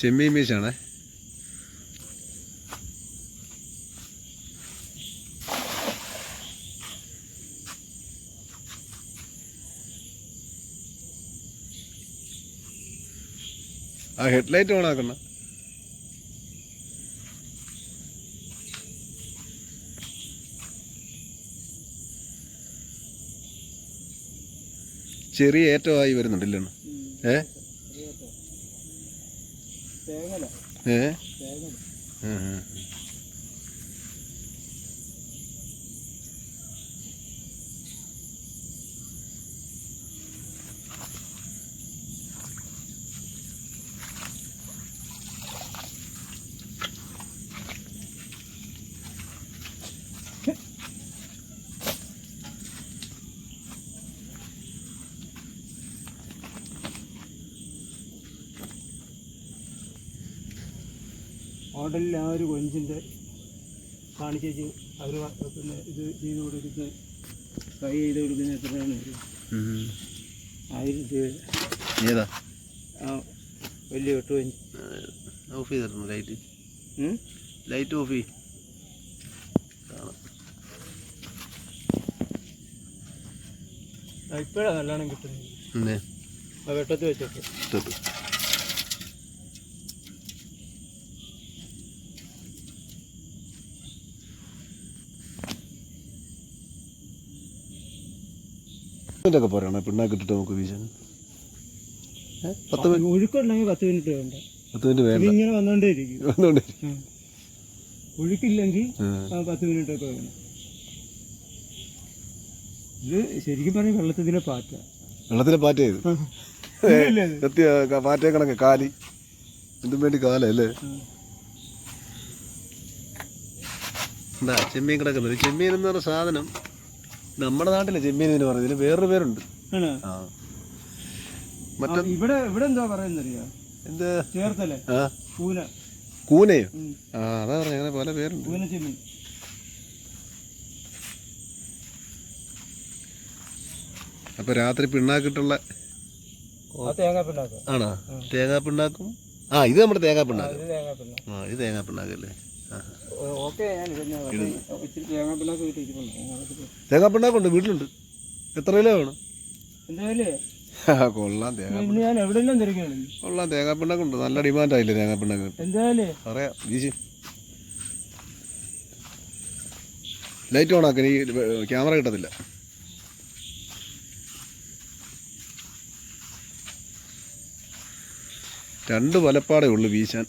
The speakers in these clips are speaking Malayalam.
ചെമ്മീൻ മീശാണേ. ആ ഹെഡ്ലൈറ്റ് ഓൺ ആക്കണ. ചെറിയ ഏറ്റമായി വരുന്നുണ്ടല്ലോ. ഏ ഏ മോഡലിൽ ആ ഒരു കൊഞ്ചിൻ്റെ കാണിച്ചേച്ച് അവർ പിന്നെ ഇത് ചെയ്ത് കൊടുക്കുന്ന ഫ്രൈ ചെയ്ത് കൊടുക്കുന്ന എത്രയാണ്? 1000 ഏതാ? ആ വലിയ 8 കൊഞ്ച്. ഓഫ് ചെയ്തിരുന്നു ലൈറ്റ്. ലൈറ്റ് ഓഫ് ചെയ്യും. ഇപ്പോഴാണ് നല്ലോണം കിട്ടുന്നത്. ആ വെട്ടത്ത് വെച്ചിട്ട് ഒക്കെ പോരാണോ പിണ്ണാക്കിട്ടിട്ട് നമുക്ക് വീശാൻ? ഒഴുക്കുണ്ടെങ്കിൽ 10 മിനിറ്റ് വേണ്ട. 10 മിനിറ്റ് വേണ്ട. ഇങ്ങനെ വന്നോണ്ടിരിക്കും. ഒഴുക്കില്ലെങ്കിൽ 10 മിനിറ്റ് ഒക്കെ വേണം. ഇത് ശരിക്കും പറഞ്ഞാൽ വെള്ളത്തിലെ പാറ്റ. വെള്ളത്തിലെ പാറ്റ ചെയ്തു സത്യ പാറ്റയെ കണക്ക് കാലി. എന്തും വേണ്ടി കാലല്ലേ? എന്താ ചെമ്മീൻ കിടക്കുന്നത്? ചെമ്മീൻ എന്ന് പറഞ്ഞ സാധനം നമ്മുടെ നാട്ടിലെ ചെമ്മീൻ എന്ന് പറയുന്നത് ഇതിന് വേറൊരു പേരുണ്ട്. ഇവിടെ എന്താ പറയുന്നറിയാ? എന്ത് ചേർത്തല്ലേ? കൂന. കൂനയോ? ആ അതാ പറഞ്ഞ അങ്ങനെ പല പേരുണ്ട്. കൂന ചെമ്മീൻ. അപ്പൊ രാത്രി പിണ്ണാക്കിട്ടുള്ള തേങ്ങാപ്പിണ്ണാക്ക് ആണോ? തേങ്ങാപ്പിണ്ണാക്കും. ആ ഇത് നമ്മുടെ തേങ്ങാപ്പിണ്ണാക്ക്. ആ ഇത് തേങ്ങാപ്പിണ്ണാക്കല്ലേ? തേങ്ങാപ്പിണ്ണാക്കുണ്ട് വീട്ടിലുണ്ട്. എത്ര കിലോ വേണം? കൊള്ളാം കൊള്ളാം. തേങ്ങാപ്പിണ്ണാക്കുണ്ട്. നല്ല ഡിമാൻഡായില്ലേ തേങ്ങാപ്പിണ്ണാക്ക്? പറയാം വീശി. ലൈറ്റ് ഓൺ ആക്കാൻ ഈ ക്യാമറ കിട്ടത്തില്ല. രണ്ട് വലപ്പാടേ ഉള്ളു വീശാൻ.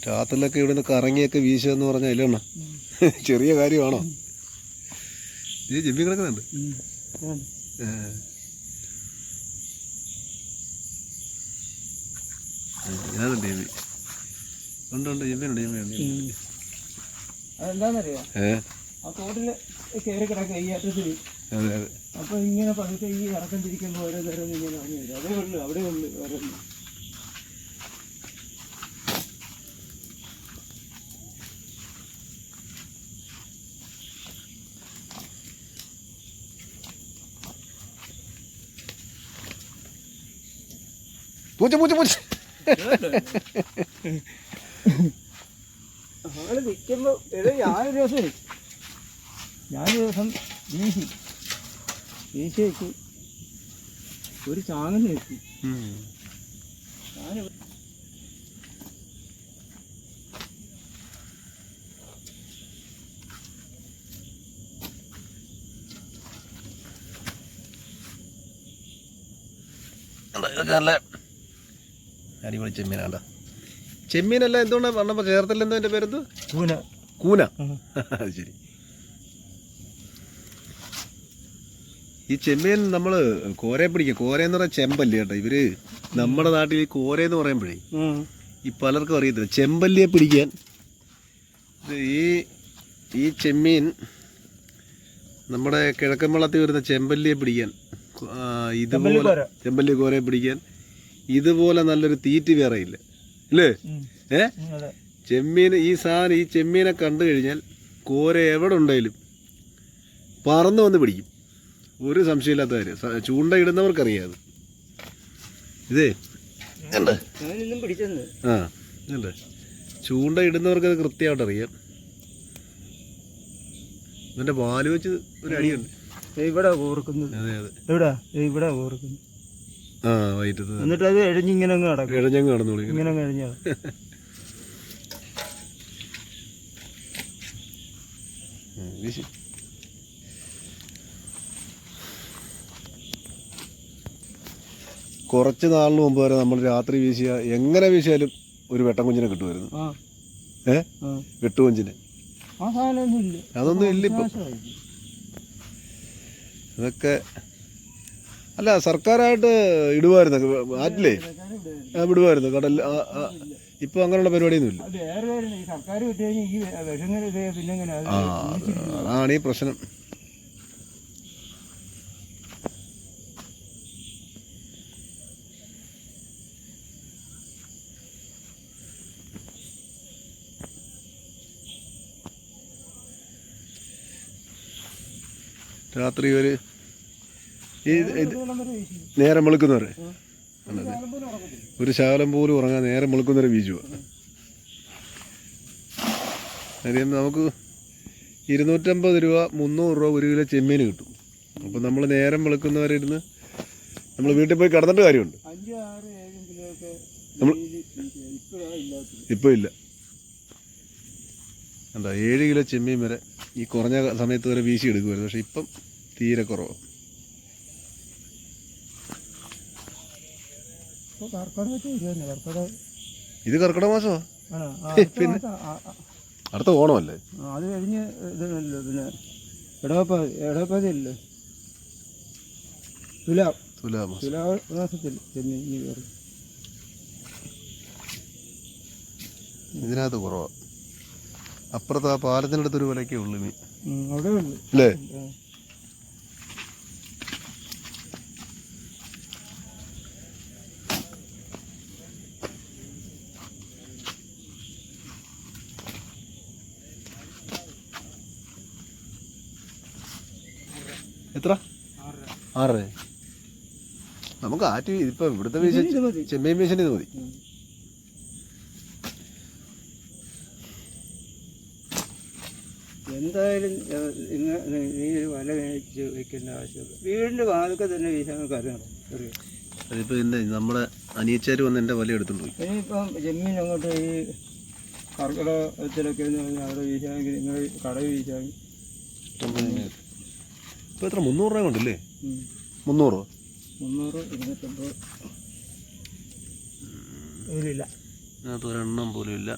രാത്രിയിലൊക്കെ ഇവിടുന്ന് കറങ്ങിയൊക്കെ വീശുക എന്ന് പറഞ്ഞാൽ ഇല്ലണ്ണ ചെറിയ കാര്യമാണോ? ഇത് ചെമ്മീൻ കിടക്കുന്നുണ്ട്. ഞാനുണ്ട് ചെമ്മീൻ. ഉണ്ട് ചെമ്മീനുണ്ട്. ചെമ്മീനുണ്ട്. അതെന്താന്നറിയാ? ആ തോട്ടില് കയറി കിടക്കുക ഈ അറ്റത്തിൽ. അതെ അതെ. അപ്പൊ ഇങ്ങനെ പതുക്കെ ഈ ഇറക്കം തിരിക്കുമ്പോൾ ഓരോ തരം ഇങ്ങനെ പറഞ്ഞു വരും. അതേ ഉള്ളു അവിടെ ഉള്ളു ഓരോ. നമ്മള് നിൽക്കുമ്പോ ഞാനൊരു ദിവസം വീശി വെച്ചു. ഒരു ചാങ്ങന്ന് വെച്ചു. നല്ല അടിപൊളി ചെമ്മീനാണ്ട. ചെമ്മീനല്ല എന്തുകൊണ്ടാ പറഞ്ഞപ്പോ ചേർത്തല്ല? എന്തോ എന്റെ പേരെന്ത്? കൂന. കൂന. അത് ശരി. ഈ ചെമ്മീൻ നമ്മള് കോരയെ പിടിക്കുക. കോരയെന്ന് പറഞ്ഞാൽ ചെമ്പല്ലേ കേട്ടോ. ഇവര് നമ്മുടെ നാട്ടിൽ ഈ കോരയെന്ന് പറയുമ്പോഴേ ഈ പലർക്കും അറിയത്തില്ല. ചെമ്പല്ലിയെ പിടിക്കാൻ ഈ ചെമ്മീൻ നമ്മുടെ കിഴക്കൻ വെള്ളത്തിൽ വരുന്ന ചെമ്പല്ലിയെ പിടിക്കാൻ ഇതുപോലെ ചെമ്പല്ലി കോരയെ പിടിക്കാൻ ഇതുപോലെ നല്ലൊരു തീറ്റി വേറെ ഇല്ല അല്ലേ? ചെമ്മീൻ ഈ ചെമ്മീനെ കണ്ടു കഴിഞ്ഞാൽ കോര എവിടെ ഉണ്ടെങ്കിലും പറന്ന് വന്ന് പിടിക്കും. ഒരു സംശയമില്ലാത്ത കാര്യം. ചൂണ്ടയിടുന്നവർക്കറിയാം അത്. ഇതേ ആ അല്ലേ, ചൂണ്ടയിടുന്നവർക്ക് അത് കൃത്യമായിട്ട് അറിയാം. ഇതിന്റെ വാല് വെച്ച് ഒരു അടിയുണ്ട്. ഇവിടെ കോർക്കുന്നത്. അതെ അതെ, എവിടെ ഇവിടെ കോർക്കുന്നു. ആ വൈകിട്ടത് എന്നിട്ട് അത് എഴഞ്ഞിങ്ങനെ നടക്കും. ഇഴഞ്ഞങ്ങ് നടന്നോളൂ ഇങ്ങനെ കഴിഞ്ഞാൽ കുറച്ച് നാളിന് മുമ്പ് വരെ നമ്മൾ രാത്രി വീശിയ എങ്ങനെ വീശിയാലും ഒരു വെട്ടക്കുഞ്ഞിനെ കിട്ടുമായിരുന്നു. വെട്ടുകൊഞ്ചിനെ അതൊന്നും ഇല്ല ഇപ്പം. അതൊക്കെ അല്ല, സർക്കാരായിട്ട് ഇടുമായിരുന്നു ആറ്റില്ലേ, വിടുമായിരുന്നു കടൽ. ഇപ്പൊ അങ്ങനെയുള്ള പരിപാടിയൊന്നും ഇല്ല. അതാണ് ഈ പ്രശ്നം. രാത്രി നേരം വെളുക്കുന്നവരെ ഒരു ശകലം പോലും ഉറങ്ങാൻ നേരം വെളുക്കുന്നവരെ വീശുക. കാര്യം നമുക്ക് 250 രൂപ 300 രൂപ 1 കിലോ ചെമ്മീൻ കിട്ടും. അപ്പം നമ്മൾ നേരം വെളുക്കുന്നവരെ ഇരുന്ന് നമ്മൾ വീട്ടിൽ പോയി കിടന്നിട്ട് കാര്യമുണ്ട്. ഇപ്പോൾ ഇല്ല. എന്താ 7 കിലോ ചെമ്മീൻ വരെ ഈ കുറഞ്ഞ സമയത്ത് വരെ വീശി എടുക്കുമായിരുന്നു. പക്ഷെ ഇപ്പം തീരെ കുറവാണ്. ഇത് കർക്കിടക മാസമോ? പിന്നെ അടുത്ത ഓണമല്ലേ? അത് കഴിഞ്ഞ് ഇതല്ലോ. പിന്നെ എടവപ്പാതിയല്ലേ, തുലാമാസത്തിൽ ഇതിനകത്ത് കുറവാ. അപ്പുറത്ത് ആ പാലത്തിനടുത്തൊരു വിലക്കേ ഉള്ളു മീൻ അവിടെ അല്ലേ? എത്ര? 6. നമുക്ക് ആറ്റ് ഇപ്പൊ ഇവിടുത്തെ ചെമ്മീൻ വീശിന് ഇത് മതി. എന്തായാലും നീ ഒരു വല മേടിച്ച് വെക്കേണ്ട ആവശ്യമില്ല. വീടിൻ്റെ വാതൊക്കെ തന്നെ വീശാൻ അറിയണം. അതിപ്പോ എന്താ നമ്മുടെ അനിയച്ചാര് വന്ന് എൻ്റെ വല എടുത്തോണ്ട് പോയി. ഇനിയിപ്പം ചെമ്മീൻ അങ്ങോട്ട് ഈ കർക്കിടകത്തിലൊക്കെ എന്ന് പറഞ്ഞാൽ അവിടെ വീശാമെങ്കിൽ നിങ്ങൾ കട വീശാമെങ്കിൽ ഇപ്പൊ എത്ര 300 രൂപ കൊണ്ടല്ലേ? 300 250 ഇതിലില്ല. അതിനകത്ത് ഒരെണ്ണം പോലും ഇല്ല.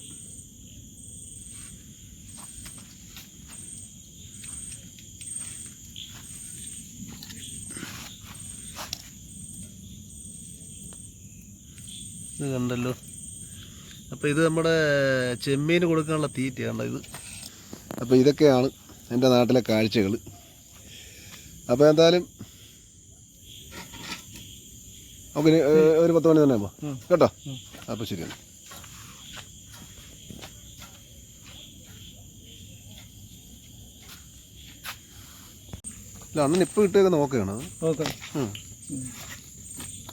ഇത് കണ്ടല്ലോ. അപ്പോൾ ഇത് നമ്മുടെ ചെമ്മീന് കൊടുക്കാനുള്ള തീറ്റയാണ് ഇത്. അപ്പോൾ ഇതൊക്കെയാണ് എൻ്റെ നാട്ടിലെ കാഴ്ചകൾ. അപ്പോൾ എന്തായാലും ഓക്കെ, ഒരു 10 മണി തന്നെ ആകുമ്പോൾ കേട്ടോ. അപ്പോൾ ശരിയാണ്. ഇല്ല, അണ്ണൻ ഇപ്പോൾ ഇട്ടേക്കുന്ന ഓക്കെയാണ്.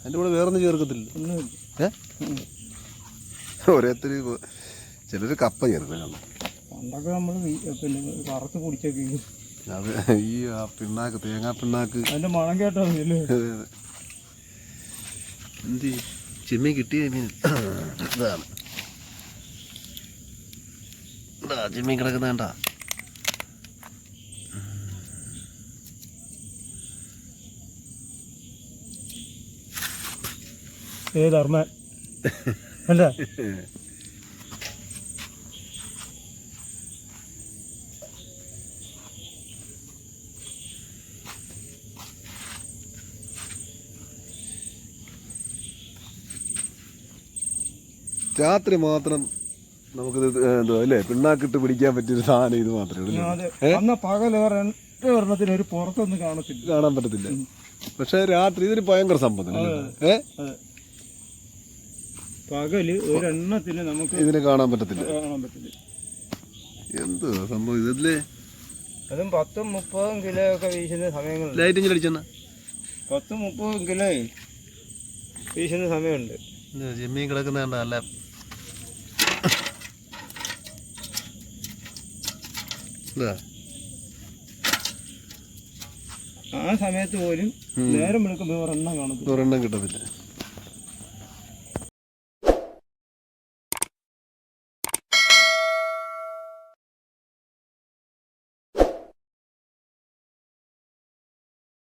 അതിൻ്റെ കൂടെ വേറൊന്നും ചേർക്കത്തില്ല. ഓരോരുത്തർ ചിലർ കപ്പ ചേർക്കും. പണ്ടൊക്കെ നമ്മൾ പിന്നെ വറുത്ത് കുടിച്ചൊക്കെ അത് ഈ പിണ്ണാക്ക്, തേങ്ങാ പിണ്ണാക്ക്, അതിൻ്റെ മണം കേട്ടോ. എന്ത് ചെമ്മീൻ കിട്ടിയ മീൻ ഇതാണ്. ചെമ്മീൻ കിടക്കുന്ന വേണ്ട. ധർമ്മൻ അല്ല, രാത്രി മാത്രം നമുക്കിത് എന്തോ അല്ലേ പിണ്ണാക്കിട്ട് പിടിക്കാൻ പറ്റിയൊരു സാധനം ഇത് മാത്രമേ ഉള്ളൂ അതെ അന്ന് പകൽ ഒരെണ്ണത്തിന് ഒരു പുറത്തൊന്നും കാണത്തില്ല, കാണാൻ പറ്റത്തില്ല. പക്ഷെ രാത്രി ഇതിന് ഭയങ്കര സമ്പത്ത്. അതെ. പകല് ഒരെണ്ണത്തിന് നമുക്ക് ഇതിനെ കാണാൻ പറ്റത്തില്ല. പറ്റില്ല. എന്ത് സംഭവം ഇതില്ലേ? അതും 10-30 കിലോ ഒക്കെ വീശുന്ന സമയങ്ങളുണ്ട്. ലൈറ്റ് ഇങ്ങനെ അടിച്ചെന്നാ 10-30 കിലോ വീശുന്ന സമയമുണ്ട്. ചെമ്മീൻ കിടക്കുന്ന കണ്ട അല്ല. ആ സമയത്ത് പോലും നേരം വെളുക്കുമ്പോൾ ഒരെണ്ണം കാണത്തില്ല. ഒരെണ്ണം കിട്ടത്തില്ല.